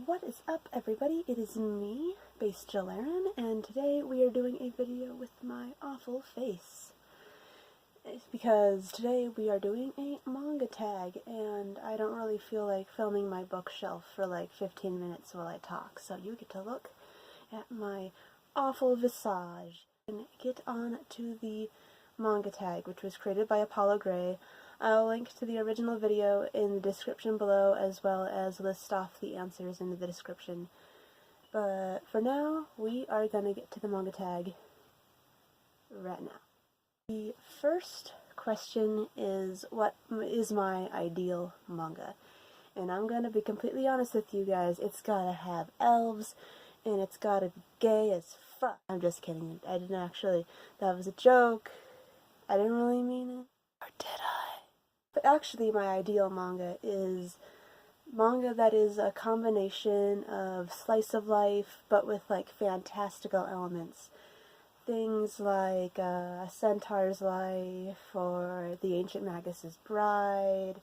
What is up, everybody? It is me, Base Jalarin, and today we are doing a video with my awful face. It's because today we are doing a manga tag, and I don't really feel like filming my bookshelf for like 15 minutes while I talk, so you get to look at my awful visage and get on to the manga tag, which was created by Graye. I'll link to the original video in the description below, as well as list off the answers in the description. But for now, we are gonna get to the manga tag right now. The first question is, what is my ideal manga? And I'm gonna be completely honest with you guys, it's gotta have elves, and it's gotta be gay as fuck. I'm just kidding, I didn't actually, that was a joke. I didn't really mean it. Or did I? But actually, my ideal manga is manga that is a combination of slice of life, but with like fantastical elements. Things like A Centaur's Life, or The Ancient Magus's Bride,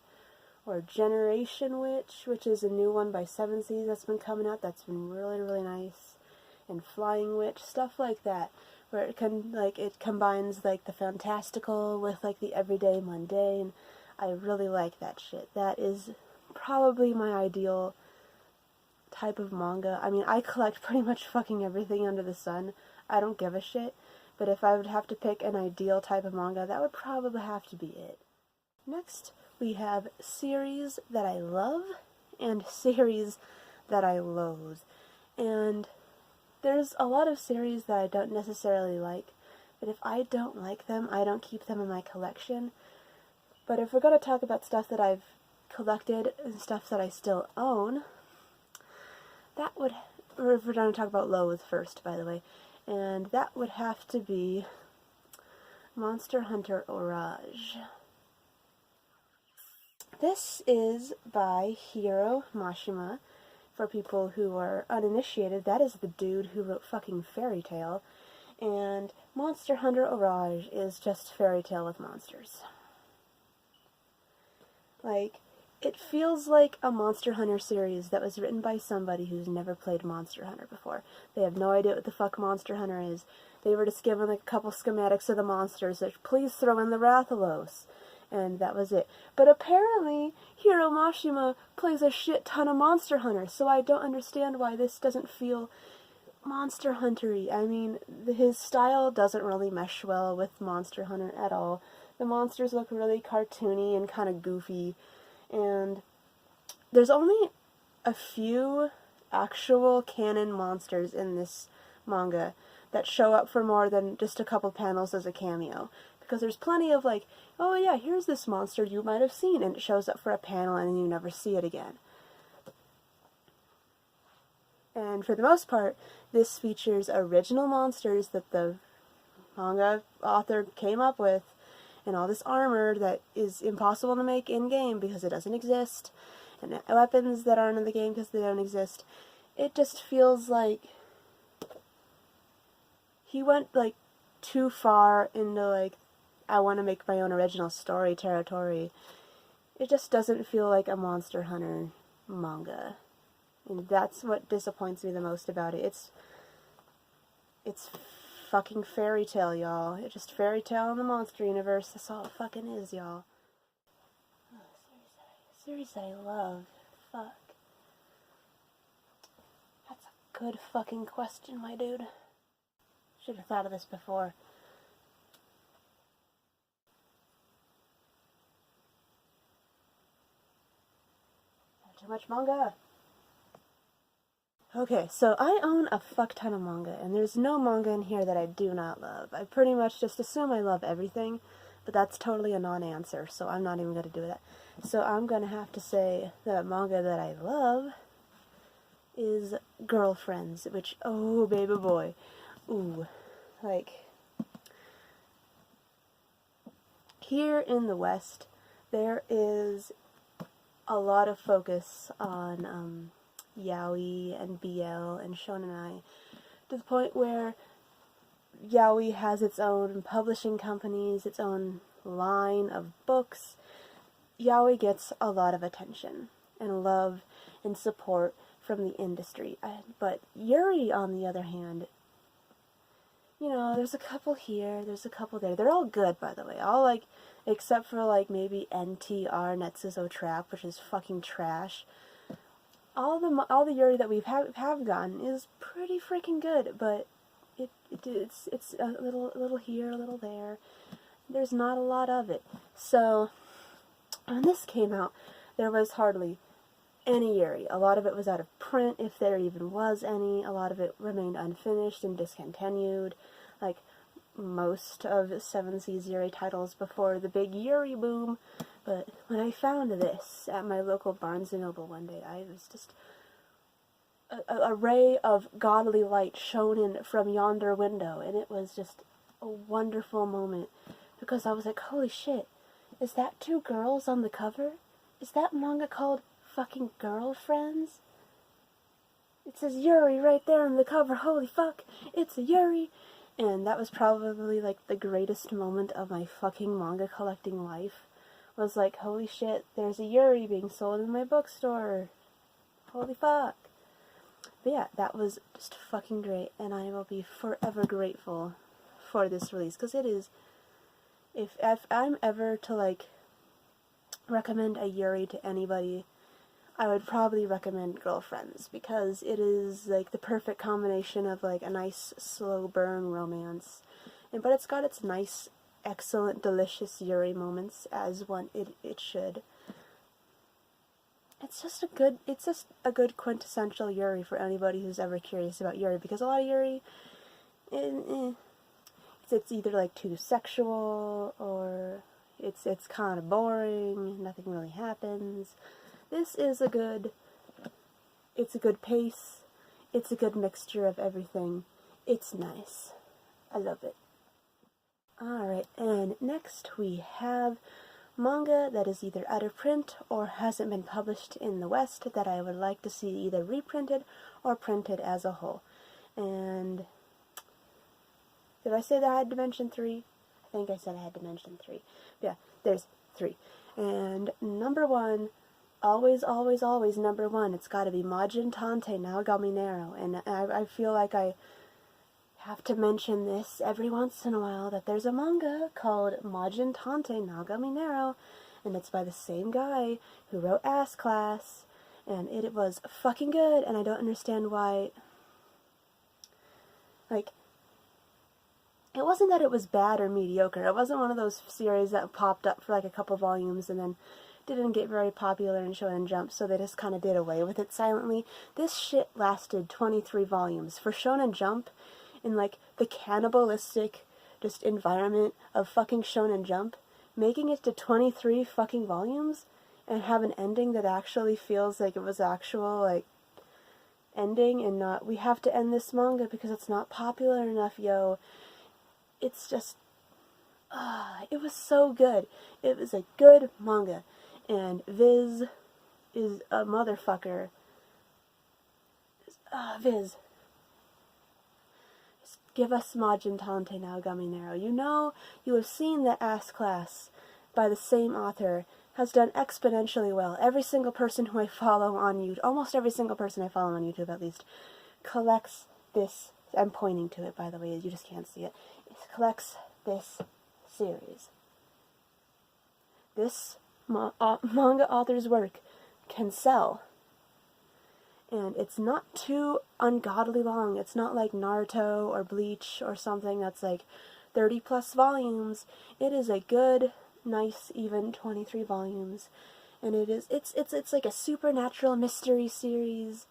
or Generation Witch, which is a new one by 7 Seas that's been coming out, that's been really, really nice. And Flying Witch, stuff like that, where it combines like the fantastical with like the everyday mundane. I really like that shit. That is probably my ideal type of manga. I mean, I collect pretty much fucking everything under the sun. I don't give a shit. But if I would have to pick an ideal type of manga, that would probably have to be it. Next, we have series that I love and series that I loathe. And there's a lot of series that I don't necessarily like, but if I don't like them, I don't keep them in my collection. But if we're going to talk about stuff that I've collected and stuff that I still own, that would, or if we're going to talk about loathe first, by the way, and that would have to be Monster Hunter Orage. This is by Hiro Mashima. For people who are uninitiated, that is the dude who wrote fucking Fairy Tail, and Monster Hunter Orage is just Fairy Tail with monsters. Like, it feels like a Monster Hunter series that was written by somebody who's never played Monster Hunter before. They have no idea what the fuck Monster Hunter is. They were just given like a couple schematics of the monsters, like, please throw in the Rathalos. And that was it. But apparently, Hiro Mashima plays a shit ton of Monster Hunter, so I don't understand why this doesn't feel Monster Hunter-y. I mean, his style doesn't really mesh well with Monster Hunter at all. The monsters look really cartoony and kind of goofy, and there's only a few actual canon monsters in this manga that show up for more than just a couple panels as a cameo. Because there's plenty of like, oh yeah, here's this monster you might have seen, and it shows up for a panel and you never see it again. And for the most part, this features original monsters that the manga author came up with, and all this armor that is impossible to make in-game because it doesn't exist, and weapons that aren't in the game because they don't exist. It just feels like he went like too far into like, I want to make my own original story territory. It just doesn't feel like a Monster Hunter manga. And that's what disappoints me the most about it. It's fucking Fairy Tail, y'all. It's just Fairy Tail in the monster universe. That's all it fucking is, y'all. Oh, series that I love. Fuck. That's a good fucking question, my dude. Should have thought of this before. Too much manga. Okay, so I own a fuck ton of manga, and there's no manga in here that I do not love. I pretty much just assume I love everything, but that's totally a non-answer, so I'm not even going to do that. So I'm going to have to say the manga that I love is Girlfriends, which, oh baby boy, ooh, like, here in the West, there is a lot of focus on yaoi and BL and shonenai, to the point where yaoi has its own publishing companies, its own line of books. Yaoi gets a lot of attention and love and support from the industry. But Yuri, on the other hand, you know, there's a couple here, there's a couple there. They're all good, by the way. All, like, except for, like, maybe NTR, Netsuzo Trap, which is fucking trash. All the Yuri that have gotten is pretty freaking good, but it's a little here, a little there. There's not a lot of it. So when this came out, there was hardly any Yuri. A lot of it was out of print, if there even was any. A lot of it remained unfinished and discontinued, like most of 7C's Yuri titles before the big Yuri boom. But when I found this at my local Barnes & Noble one day, I was just... A ray of godly light shone in from yonder window, and it was just a wonderful moment, because I was like, holy shit, is that 2 girls on the cover? Is that manga called fucking Girlfriends? It says Yuri right there on the cover, holy fuck, it's a Yuri! And that was probably, like, the greatest moment of my fucking manga collecting life. Was like, holy shit, there's a Yuri being sold in my bookstore. Holy fuck. But yeah, that was just fucking great, and I will be forever grateful for this release, because it is, if I'm ever to, like, recommend a Yuri to anybody, I would probably recommend Girlfriends, because it is, like, the perfect combination of, like, a nice, slow burn romance, but it's got its nice, excellent, delicious Yuri moments, as it should. It's just a good quintessential Yuri for anybody who's ever curious about Yuri, because a lot of Yuri, it's either, like, too sexual, or it's kind of boring, nothing really happens. This is it's a good pace, it's a good mixture of everything. It's nice. I love it. Alright, and next we have manga that is either out of print or hasn't been published in the West that I would like to see either reprinted or printed as a whole. And did I say that I had to mention 3? I think I said I had to mention 3. Yeah, there's 3. And number 1, always, always, always number 1, it's got to be Majin Tante no Gaminero. And I feel like I have to mention this every once in a while, that there's a manga called Majin Tante no Gaminero, and it's by the same guy who wrote Ass Class, and it was fucking good, and I don't understand why, like, it wasn't that it was bad or mediocre. It wasn't one of those series that popped up for like a couple volumes and then didn't get very popular in Shonen Jump, so they just kind of did away with it silently. This shit lasted 23 volumes. For Shonen Jump, in, like, the cannibalistic just environment of fucking Shonen Jump, making it to 23 fucking volumes and have an ending that actually feels like it was actual, like, ending and not, we have to end this manga because it's not popular enough, yo. It's just, it was so good. It was a good manga. And Viz is a motherfucker. Viz. Give us Majin Tante no Gaminero. You know, you have seen that Ass Class by the same author has done exponentially well. Every single person who I follow on YouTube, almost every single person I follow on YouTube at least, collects this. I'm pointing to it, by the way, you just can't see it. It collects this series. This manga author's work can sell. And it's not too ungodly long. It's not like Naruto or Bleach or something that's like 30 plus volumes. It is a good, nice, even 23 volumes. And it's like a supernatural mystery series.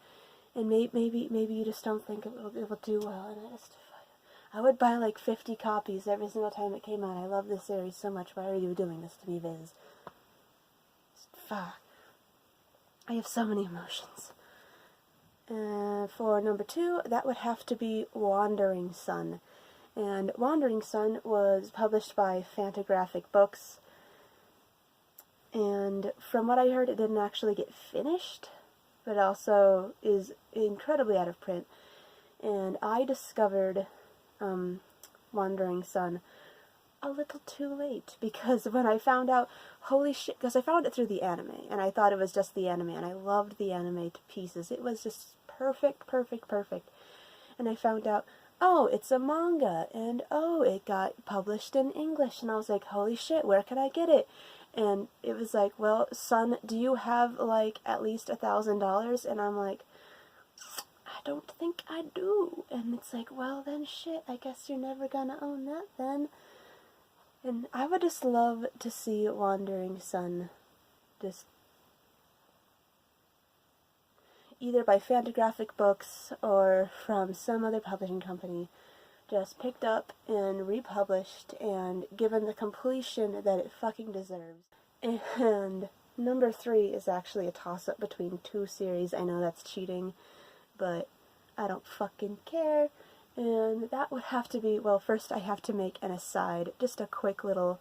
And maybe you just don't think it will do well. And I would buy like 50 copies every single time it came out. I love this series so much. Why are you doing this to me, Viz? Fuck. I have so many emotions. For number 2, that would have to be Wandering Sun. And Wandering Sun was published by Fantagraphic Books. And from what I heard, it didn't actually get finished, but also is incredibly out of print. And I discovered Wandering Sun a little too late, because when I found out, holy shit, because I found it through the anime, and I thought it was just the anime, and I loved the anime to pieces. It was just perfect, perfect, perfect. And I found out, oh, it's a manga, and oh, it got published in English, and I was like, holy shit, where can I get it? And it was like, well, son, do you have, like, at least $1,000? And I'm like, I don't think I do. And it's like, well, then shit, I guess you're never gonna own that then. And I would just love to see Wandering Sun just either by Fantagraphic Books or from some other publishing company just picked up and republished and given the completion that it fucking deserves. And number 3 is actually a toss-up between 2 series. I know that's cheating, but I don't fucking care. And that would have to be, well, first I have to make an aside, just a quick little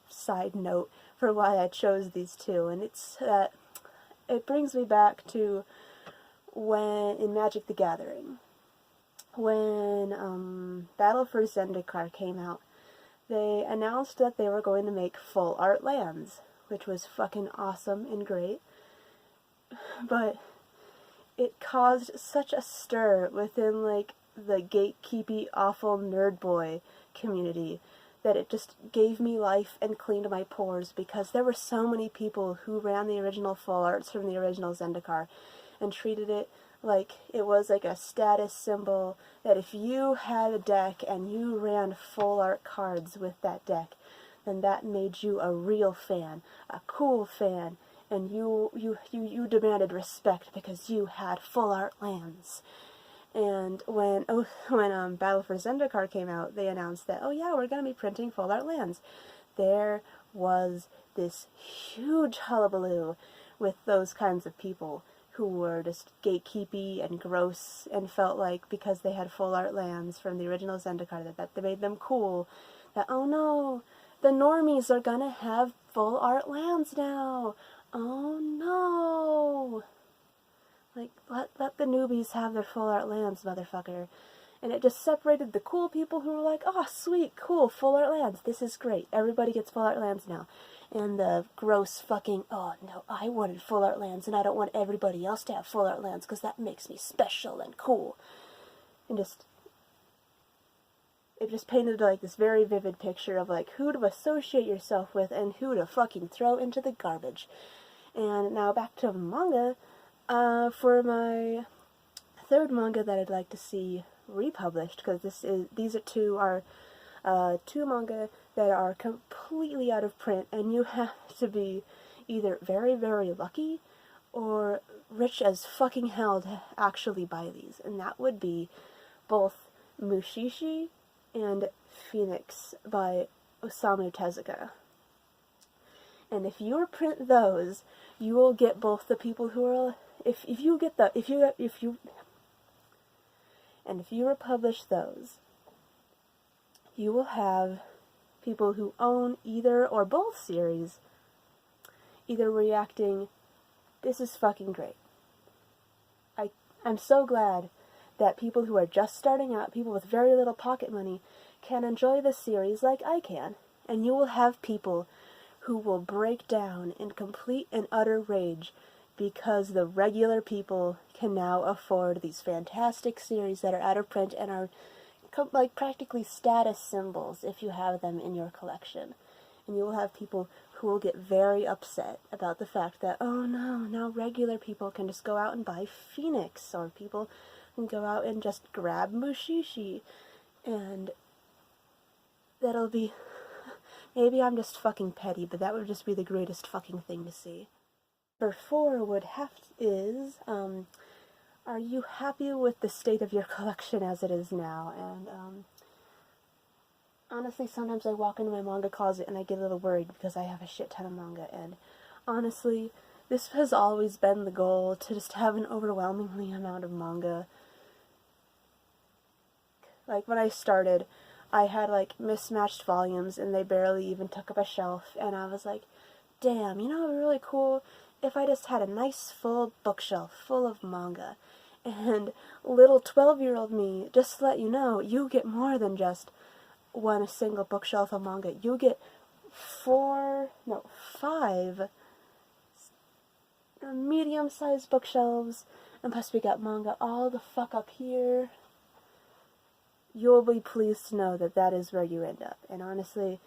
side note for why I chose these 2, and it's that it brings me back to when, in Magic the Gathering, when Battle for Zendikar came out, they announced that they were going to make full art lands, which was fucking awesome and great, but it caused such a stir within, like, the gatekeepy, awful nerd boy community that it just gave me life and cleaned my pores, because there were so many people who ran the original full arts from the original Zendikar and treated it like it was like a status symbol, that if you had a deck and you ran full art cards with that deck, then that made you a real fan, a cool fan, and you demanded respect because you had full art lands. And when Battle for Zendikar came out, they announced that, oh yeah, we're going to be printing full art lands. There was this huge hullabaloo with those kinds of people who were just gatekeepy and gross and felt like because they had full art lands from the original Zendikar that made them cool. That, oh no, the normies are going to have full art lands now. Oh no! Like, let the newbies have their full art lands, motherfucker. And it just separated the cool people who were like, oh, sweet, cool, full art lands, this is great, everybody gets full art lands now. And the gross fucking, oh, no, I wanted full art lands, and I don't want everybody else to have full art lands, because that makes me special and cool. And it just painted, like, this very vivid picture of, like, who to associate yourself with and who to fucking throw into the garbage. And now back to manga. For my 3rd manga that I'd like to see republished, because these are two manga that are completely out of print, and you have to be either very, very lucky or rich as fucking hell to actually buy these, and that would be both Mushishi and Phoenix by Osamu Tezuka. And if you print those, you will get both the people who are, if you republish those, you will have people who own either or both series either reacting, this is fucking great. I'm so glad that people who are just starting out, people with very little pocket money, can enjoy this series like I can. And you will have people who will break down in complete and utter rage because the regular people can now afford these fantastic series that are out of print and are like practically status symbols if you have them in your collection. And you will have people who will get very upset about the fact that, oh no, now regular people can just go out and buy Phoenix, or people can go out and just grab Mushishi, and that'll be, maybe I'm just fucking petty, but that would just be the greatest fucking thing to see. Number 4 is, are you happy with the state of your collection as it is now? And, honestly, sometimes I walk into my manga closet and I get a little worried because I have a shit ton of manga, and honestly, this has always been the goal, to just have an overwhelmingly amount of manga. Like, when I started, I had, like, mismatched volumes, and they barely even took up a shelf, and I was like, damn, you know, it'd be really cool if I just had a nice full bookshelf full of manga. And little 12-year-old me, just to let you know, you get more than just one single bookshelf of manga. You get 5 medium-sized bookshelves, and plus we got manga all the fuck up here. You'll be pleased to know that that is where you end up. And honestly,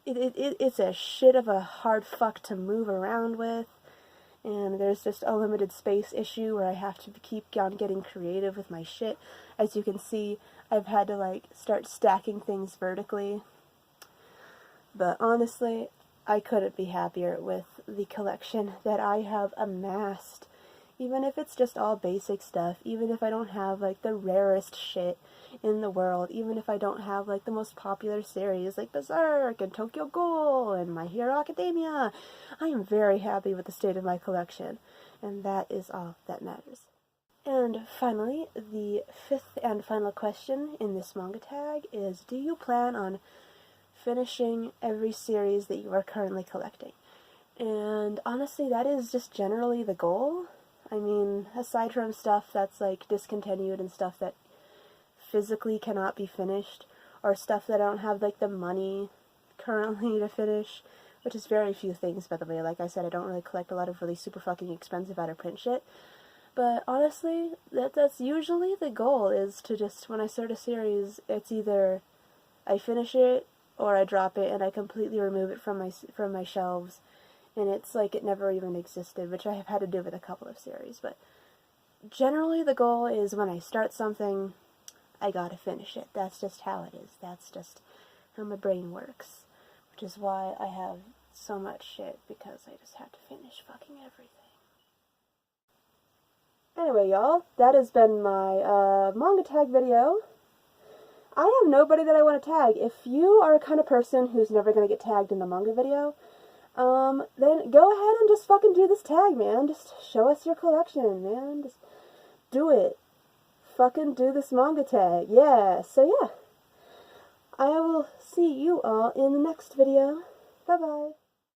it's a shit of a hard fuck to move around with. And there's just a limited space issue where I have to keep on getting creative with my shit. As you can see, I've had to like start stacking things vertically. But honestly, I couldn't be happier with the collection that I have amassed. Even if it's just all basic stuff, even if I don't have like the rarest shit in the world, even if I don't have like the most popular series like Berserk and Tokyo Ghoul and My Hero Academia, I am very happy with the state of my collection, and that is all that matters. And finally, the 5th and final question in this manga tag is, do you plan on finishing every series that you are currently collecting? And honestly, that is just generally the goal. I mean, aside from stuff that's like discontinued and stuff that physically cannot be finished, or stuff that I don't have like the money currently to finish, which is very few things, by the way. Like I said, I don't really collect a lot of really super fucking expensive out of print shit. But honestly, that's usually the goal, is to just, when I start a series, it's either I finish it or I drop it and I completely remove it from my shelves. And it's like it never even existed, which I have had to do with a couple of series. But generally the goal is when I start something, I gotta finish it. That's just how it is. That's just how my brain works. Which is why I have so much shit, because I just have to finish fucking everything. Anyway, y'all, that has been my manga tag video. I have nobody that I want to tag. If you are a kind of person who's never going to get tagged in the manga video, then go ahead and just fucking do this tag, man. Just show us your collection, man. Just do it. Fucking do this manga tag. Yeah, so yeah. I will see you all in the next video. Bye-bye.